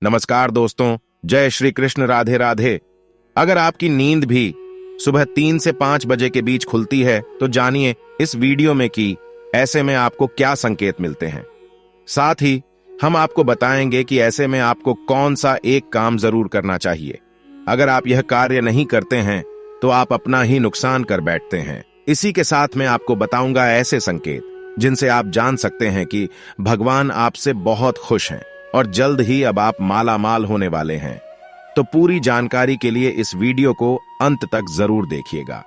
नमस्कार दोस्तों, जय श्री कृष्ण, राधे राधे। अगर आपकी नींद भी सुबह 3 से 5 बजे के बीच खुलती है तो जानिए इस वीडियो में कि ऐसे में आपको क्या संकेत मिलते हैं। साथ ही हम आपको बताएंगे कि ऐसे में आपको कौन सा एक काम जरूर करना चाहिए। अगर आप यह कार्य नहीं करते हैं तो आप अपना ही नुकसान कर बैठते हैं। इसी के साथ मैं आपको बताऊंगा ऐसे संकेत जिनसे आप जान सकते हैं कि भगवान आपसे बहुत खुश हैं और जल्द ही अब आप माला माल होने वाले हैं। तो पूरी जानकारी के लिए इस वीडियो को अंत तक जरूर देखिएगा।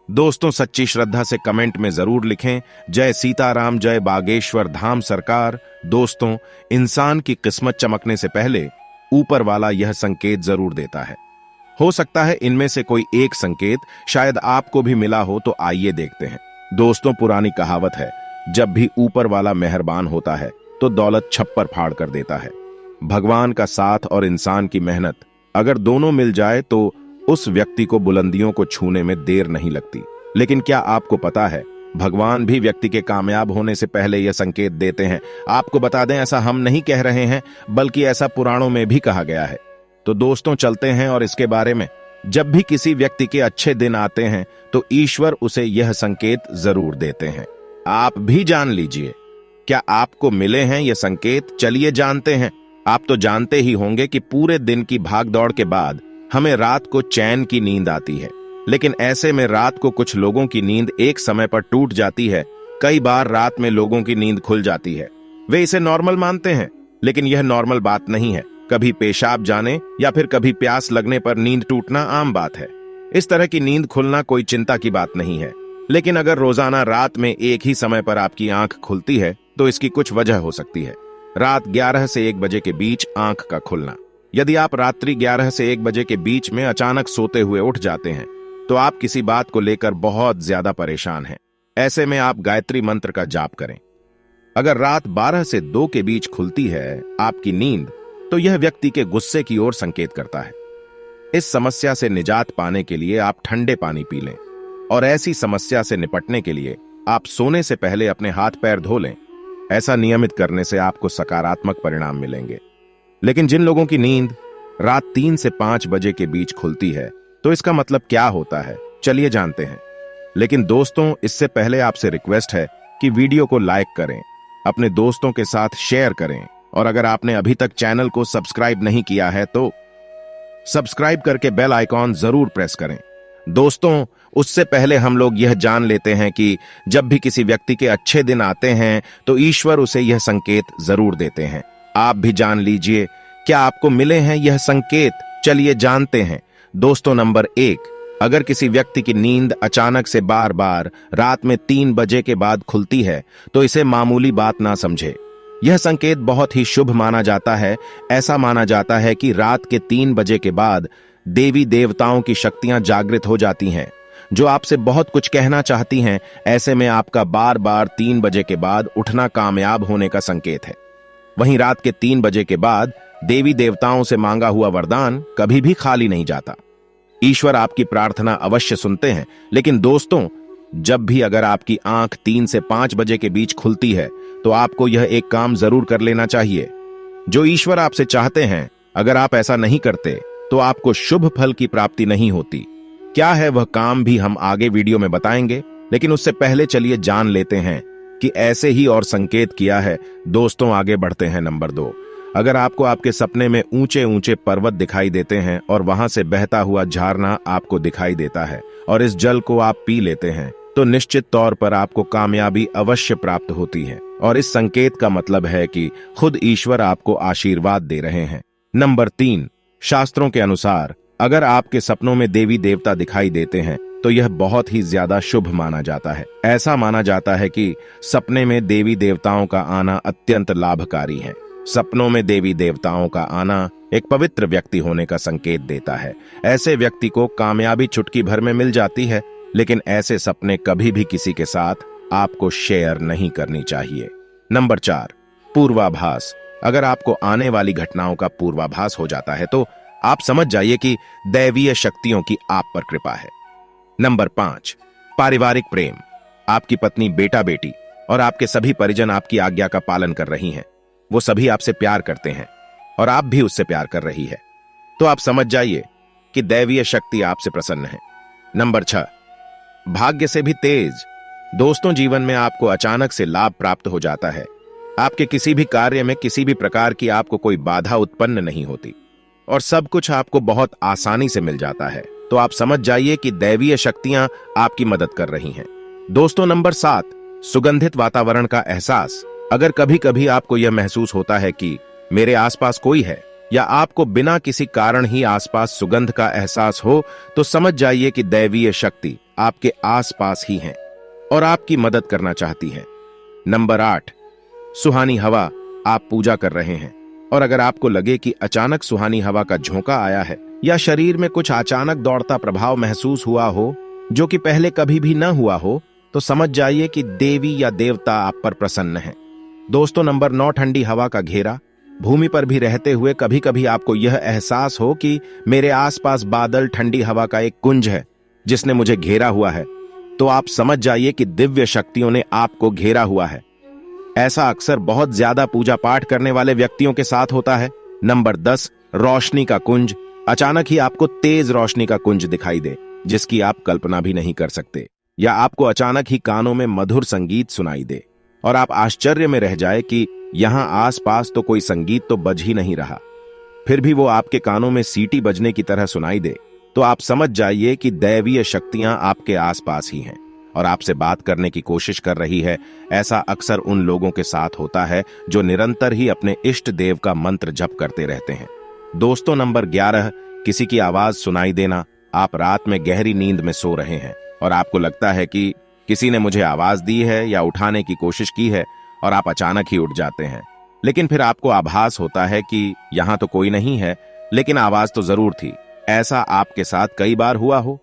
दोस्तों, सच्ची श्रद्धा से कमेंट में जरूर लिखें, जय सीताराम, जय बागेश्वर धाम सरकार। दोस्तों, इंसान की किस्मत चमकने से पहले ऊपर वाला यह संकेत जरूर देता है। हो सकता है इनमें से कोई एक संकेत शायद आपको भी मिला हो, तो आइए देखते हैं। दोस्तों, पुरानी कहावत है, जब भी ऊपर वाला मेहरबान होता है तो दौलत छप्पर फाड़ कर देता है। भगवान का साथ और इंसान की मेहनत अगर दोनों मिल जाए तो उस व्यक्ति को बुलंदियों को छूने में देर नहीं लगती। लेकिन क्या आपको पता है, भगवान भी व्यक्ति के कामयाब होने से पहले यह संकेत देते हैं। आपको बता दें, ऐसा हम नहीं कह रहे हैं, बल्कि ऐसा पुराणों में भी कहा गया है। तो दोस्तों, चलते हैं और इसके बारे में। जब भी किसी व्यक्ति के अच्छे दिन आते हैं तो ईश्वर उसे यह संकेत जरूर देते हैं। आप भी जान लीजिए, क्या आपको मिले हैं ये संकेत? चलिए जानते हैं। आप तो जानते ही होंगे कि पूरे दिन की भागदौड़ के बाद हमें रात को चैन की नींद आती है, लेकिन ऐसे में रात को कुछ लोगों की नींद एक समय पर टूट जाती है। कई बार रात में लोगों की नींद खुल जाती है। वे इसे नॉर्मल मानते हैं, लेकिन यह नॉर्मल बात नहीं है। कभी पेशाब जाने या फिर कभी प्यास लगने पर नींद टूटना आम बात है। इस तरह की नींद खुलना कोई चिंता की बात नहीं है। लेकिन अगर रोजाना रात में एक ही समय पर आपकी आंख खुलती है तो इसकी कुछ वजह हो सकती है। रात 11 से 1 बजे के बीच आंख का खुलना। यदि आप रात्रि 11 से 1 बजे के बीच में अचानक सोते हुए उठ जाते हैं तो आप किसी बात को लेकर बहुत ज्यादा परेशान हैं। ऐसे में आप गायत्री मंत्र का जाप करें। अगर रात 12 से 2 के बीच खुलती है आपकी नींद, तो यह व्यक्ति के गुस्से की ओर संकेत करता है। इस समस्या से निजात पाने के लिए आप ठंडे पानी पी लें और ऐसी समस्या से निपटने के लिए आप सोने से पहले अपने हाथ पैर धो लें। ऐसा नियमित करने से आपको सकारात्मक परिणाम मिलेंगे। लेकिन जिन लोगों की नींद रात 3 से 5 बजे के बीच खुलती है तो इसका मतलब क्या होता है, चलिए जानते हैं। लेकिन दोस्तों, इससे पहले आपसे रिक्वेस्ट है कि वीडियो को लाइक करें, अपने दोस्तों के साथ शेयर करें और अगर आपने अभी तक चैनल को सब्सक्राइब नहीं किया है तो सब्सक्राइब करके बेल आइकॉन जरूर प्रेस करें। दोस्तों, उससे पहले हम लोग यह जान लेते हैं कि जब भी किसी व्यक्ति के अच्छे दिन आते हैं तो ईश्वर उसे यह संकेत जरूर देते हैं। आप भी जान लीजिए, क्या आपको मिले हैं यह संकेत? चलिए जानते हैं। दोस्तों, नंबर 1, अगर किसी व्यक्ति की नींद अचानक से बार बार रात में 3 बजे के बाद खुलती है तो इसे मामूली बात ना समझे। यह संकेत बहुत ही शुभ माना जाता है। ऐसा माना जाता है कि रात के 3 बजे के बाद देवी देवताओं की शक्तियां जागृत हो जाती हैं, जो आपसे बहुत कुछ कहना चाहती हैं। ऐसे में आपका बार बार 3 बजे के बाद उठना कामयाब होने का संकेत है। वहीं रात के 3 बजे के बाद देवी देवताओं से मांगा हुआ वरदान कभी भी खाली नहीं जाता। ईश्वर आपकी प्रार्थना अवश्य सुनते हैं। लेकिन दोस्तों, जब भी अगर आपकी आंख 3 से 5 बजे के बीच खुलती है तो आपको यह एक काम जरूर कर लेना चाहिए जो ईश्वर आपसे चाहते हैं। अगर आप ऐसा नहीं करते तो आपको शुभ फल की प्राप्ति नहीं होती। क्या है वह काम भी हम आगे वीडियो में बताएंगे, लेकिन उससे पहले चलिए जान लेते हैं कि ऐसे ही और संकेत किया है। दोस्तों, आगे बढ़ते हैं। नंबर 2, अगर आपको आपके सपने में ऊंचे ऊंचे पर्वत दिखाई देते हैं और वहां से बहता हुआ झरना आपको दिखाई देता है और इस जल को आप पी लेते हैं तो निश्चित तौर पर आपको कामयाबी अवश्य प्राप्त होती है और इस संकेत का मतलब है कि खुद ईश्वर आपको आशीर्वाद दे रहे हैं। नंबर 3, शास्त्रों के अनुसार अगर आपके सपनों में देवी देवता दिखाई देते हैं तो यह बहुत ही ज्यादा शुभ माना जाता है। ऐसा माना जाता है कि सपने में देवी देवताओं का आना अत्यंत लाभकारी है। सपनों में देवी देवताओं का आना एक पवित्र व्यक्ति होने का संकेत देता है। ऐसे व्यक्ति को कामयाबी चुटकी भर में मिल जाती है, लेकिन ऐसे सपने कभी भी किसी के साथ आपको शेयर नहीं करनी चाहिए। नंबर 4, पूर्वाभास। अगर आपको आने वाली घटनाओं का पूर्वाभास हो जाता है तो आप समझ जाइए कि दैवीय शक्तियों की आप पर कृपा है। नंबर 5, पारिवारिक प्रेम। आपकी पत्नी, बेटा बेटी और आपके सभी परिजन आपकी आज्ञा का पालन कर रही हैं। वो सभी आपसे प्यार करते हैं। और आप भी उससे प्यार कर रही है, तो आप समझ जाइए कि दैवीय शक्ति आपसे प्रसन्न है। नंबर 6, भाग्य से भी तेज। दोस्तों, जीवन में आपको अचानक से लाभ प्राप्त हो जाता है। आपके किसी भी कार्य में किसी भी प्रकार की आपको कोई बाधा उत्पन्न नहीं होती और सब कुछ आपको बहुत आसानी से मिल जाता है। तो आप समझ जाइए कि दैवीय शक्तियां आपकी मदद कर रही हैं। दोस्तों, नंबर 7, सुगंधित वातावरण का एहसास। अगर कभी कभी आपको यह महसूस होता है कि मेरे आसपास कोई है, या आपको बिना किसी कारण ही आसपास सुगंध का एहसास हो, तो समझ जाइए कि दैवीय शक्ति आपके आसपास ही है और आपकी मदद करना चाहती है। नंबर 8, सुहानी हवा। आप पूजा कर रहे हैं और अगर आपको लगे कि अचानक सुहानी हवा का झोंका आया है या शरीर में कुछ अचानक दौड़ता प्रभाव महसूस हुआ हो जो कि पहले कभी भी न हुआ हो, तो समझ जाइए कि देवी या देवता आप पर प्रसन्न है। दोस्तों, नंबर 9, ठंडी हवा का घेरा। भूमि पर भी रहते हुए कभी कभी आपको यह एहसास हो कि मेरे आसपास बादल, ठंडी हवा का एक कुंज है जिसने मुझे घेरा हुआ है, तो आप समझ जाइए कि दिव्य शक्तियों ने आपको घेरा हुआ है। ऐसा अक्सर बहुत ज्यादा पूजा पाठ करने वाले व्यक्तियों के साथ होता है। नंबर 10, रोशनी का कुंज। अचानक ही आपको तेज रोशनी का कुंज दिखाई दे जिसकी आप कल्पना भी नहीं कर सकते, या आपको अचानक ही कानों में मधुर संगीत सुनाई दे और आप आश्चर्य में रह जाए कि यहां आसपास तो कोई संगीत तो बज ही नहीं रहा, फिर भी वो आपके कानों में सीटी बजने की तरह सुनाई दे, तो आप समझ जाइए कि दैवीय शक्तियां आपके आसपास ही हैं और आपसे बात करने की कोशिश कर रही है। ऐसा अक्सर उन लोगों के साथ होता है जो निरंतर ही अपने इष्ट देव का मंत्र जप करते रहते हैं। दोस्तों, नंबर 11, किसी की आवाज सुनाई देना। आप रात में गहरी नींद में सो रहे हैं और आपको लगता है कि किसी ने मुझे आवाज दी है या उठाने की कोशिश की है, और आप अचानक ही उठ जाते हैं। लेकिन फिर आपको आभास होता है कि यहां तो कोई नहीं है, लेकिन आवाज तो जरूर थी। ऐसा आपके साथ कई बार हुआ हो,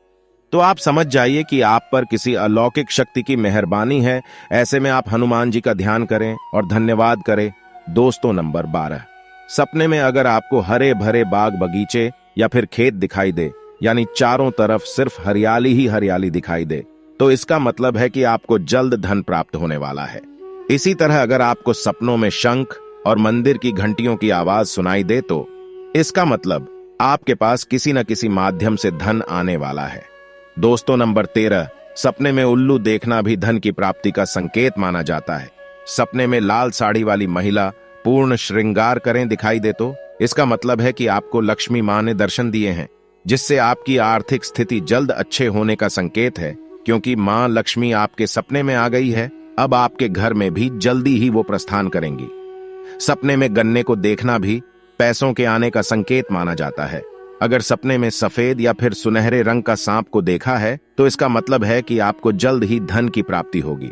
तो आप समझ जाइए कि आप पर किसी अलौकिक शक्ति की मेहरबानी है। ऐसे में आप हनुमान जी का ध्यान करें और धन्यवाद करें। दोस्तों, नंबर 12, सपने में अगर आपको हरे भरे बाग बगीचे या फिर खेत दिखाई दे, यानी चारों तरफ सिर्फ हरियाली ही हरियाली दिखाई दे, तो इसका मतलब है कि आपको जल्द धन प्राप्त होने वाला है। इसी तरह अगर आपको सपनों में शंख और मंदिर की घंटियों की आवाज सुनाई दे, तो इसका मतलब आपके पास किसी न किसी माध्यम से धन आने वाला है। दोस्तों, नंबर 13, सपने में उल्लू देखना भी धन की प्राप्ति का संकेत माना जाता है। सपने में लाल साड़ी वाली महिला पूर्ण श्रृंगार करें दिखाई दे, तो इसका मतलब है कि आपको लक्ष्मी मां ने दर्शन दिए हैं, जिससे आपकी आर्थिक स्थिति जल्द अच्छे होने का संकेत है, क्योंकि मां लक्ष्मी आपके सपने में आ गई है। अब आपके घर में भी जल्दी ही वो प्रस्थान करेंगी। सपने में गन्ने को देखना भी पैसों के आने का संकेत माना जाता है। अगर सपने में सफेद या फिर सुनहरे रंग का सांप को देखा है, तो इसका मतलब है कि आपको जल्द ही धन की प्राप्ति होगी।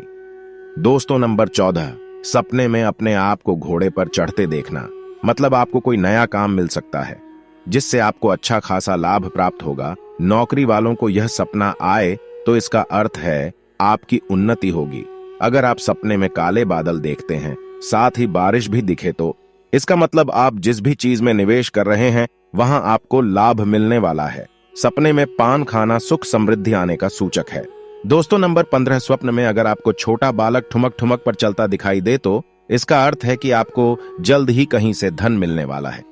दोस्तों, नंबर 14, सपने में अपने आप को घोड़े पर चढ़ते देखना, मतलब आपको कोई नया काम मिल सकता है जिससे आपको अच्छा खासा लाभ प्राप्त होगा। नौकरी वालों को यह सपना आए तो इसका अर्थ है आपकी उन्नति होगी। अगर आप सपने में काले बादल देखते हैं, साथ ही बारिश भी दिखे, तो इसका मतलब आप जिस भी चीज में निवेश कर रहे हैं वहां आपको लाभ मिलने वाला है। सपने में पान खाना सुख समृद्धि आने का सूचक है। दोस्तों, नंबर 15, स्वप्न में अगर आपको छोटा बालक ठुमक ठुमक पर चलता दिखाई दे, तो इसका अर्थ है कि आपको जल्द ही कहीं से धन मिलने वाला है।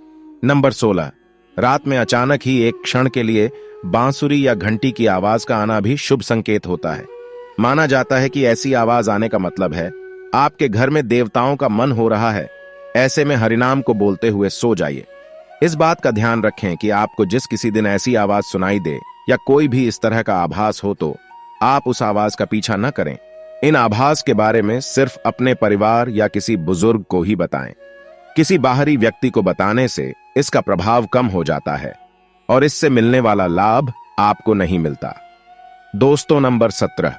नंबर 16, रात में अचानक ही एक क्षण के लिए बांसुरी या घंटी की आवाज का आना भी शुभ संकेत होता है। माना जाता है कि ऐसी आवाज आने का मतलब है आपके घर में देवताओं का मन हो रहा है। ऐसे में हरिनाम को बोलते हुए सो जाइए। इस बात का ध्यान रखें कि आपको जिस किसी दिन ऐसी आवाज सुनाई दे या कोई भी इस तरह का आभास हो, तो आप उस आवाज का पीछा न करें। इन आभास के बारे में सिर्फ अपने परिवार या किसी बुजुर्ग को ही बताएं। किसी बाहरी व्यक्ति को बताने से इसका प्रभाव कम हो जाता है और इससे मिलने वाला लाभ आपको नहीं मिलता। दोस्तों, नंबर 17,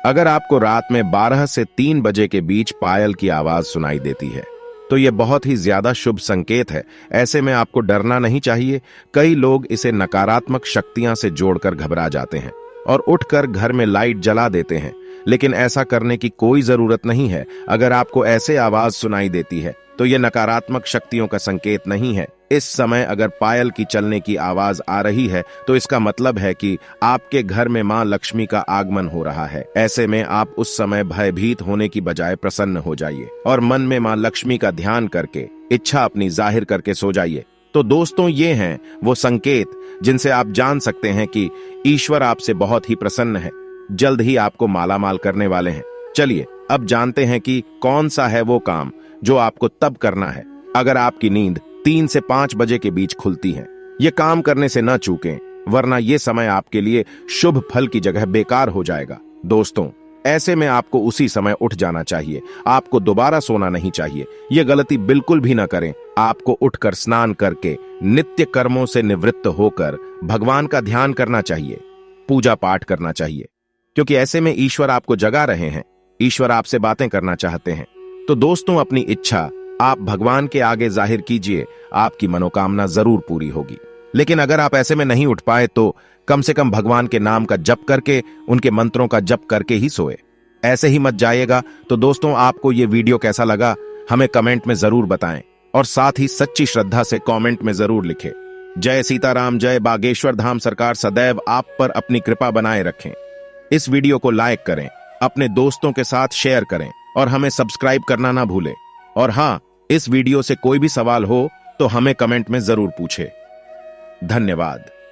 अगर आपको रात में 12 से 3 बजे के बीच पायल की आवाज सुनाई देती है, तो यह बहुत ही ज्यादा शुभ संकेत है। ऐसे में आपको डरना नहीं चाहिए। कई लोग इसे नकारात्मक शक्तियां से जोड़कर घबरा जाते हैं और उठकर घर में लाइट जला देते हैं, लेकिन ऐसा करने की कोई जरूरत नहीं है। अगर आपको ऐसे आवाज सुनाई देती है, तो यह नकारात्मक शक्तियों का संकेत नहीं है, इस समय अगर पायल की चलने की आवाज आ रही है तो इसका मतलब है कि आपके घर में मां लक्ष्मी का आगमन हो रहा है। ऐसे में आप उस समय भयभीत होने की बजाय प्रसन्न हो जाइए और मन में मां लक्ष्मी का ध्यान करके इच्छा अपनी जाहिर करके सो जाइए। तो दोस्तों, ये हैं वो संकेत जिनसे आप जान सकते हैं कि ईश्वर आपसे बहुत ही प्रसन्न है, जल्द ही आपको मालामाल करने वाले हैं। चलिए अब जानते हैं कि कौन सा है वो काम जो आपको तब करना है अगर आपकी नींद 3 से 5 बजे के बीच खुलती है। ये काम करने से न चूकें, वरना ये समय आपके लिए शुभ फल की जगह बेकार हो जाएगा। दोस्तों, ऐसे में आपको उसी समय उठ जाना चाहिए, आपको दोबारा सोना नहीं चाहिए। ये गलती बिल्कुल भी ना करें। आपको उठकर स्नान करके नित्य कर्मों से निवृत्त होकर भगवान का ध्यान करना चाहिए, पूजा पाठ करना चाहिए, क्योंकि ऐसे में ईश्वर आपको जगा रहे हैं, ईश्वर आपसे बातें करना चाहते हैं। तो दोस्तों, अपनी इच्छा आप भगवान के आगे जाहिर कीजिए, आपकी मनोकामना जरूर पूरी होगी। लेकिन अगर आप ऐसे में नहीं उठ पाए तो कम से कम भगवान के नाम का जप करके, उनके मंत्रों का जप करके ही सोए। ऐसे ही मत जाइएगा। तो दोस्तों, आपको ये वीडियो कैसा लगा हमें कमेंट में जरूर बताएं और साथ ही सच्ची श्रद्धा से कमेंट में जरूर लिखें। जय सीताराम, जय बागेश्वर धाम। सरकार सदैव आप पर अपनी कृपा बनाए रखें। इस वीडियो को लाइक करें, अपने दोस्तों के साथ शेयर करें और हमें सब्सक्राइब करना ना भूलें। और हाँ, इस वीडियो से कोई भी सवाल हो तो हमें कमेंट में जरूर पूछें। धन्यवाद।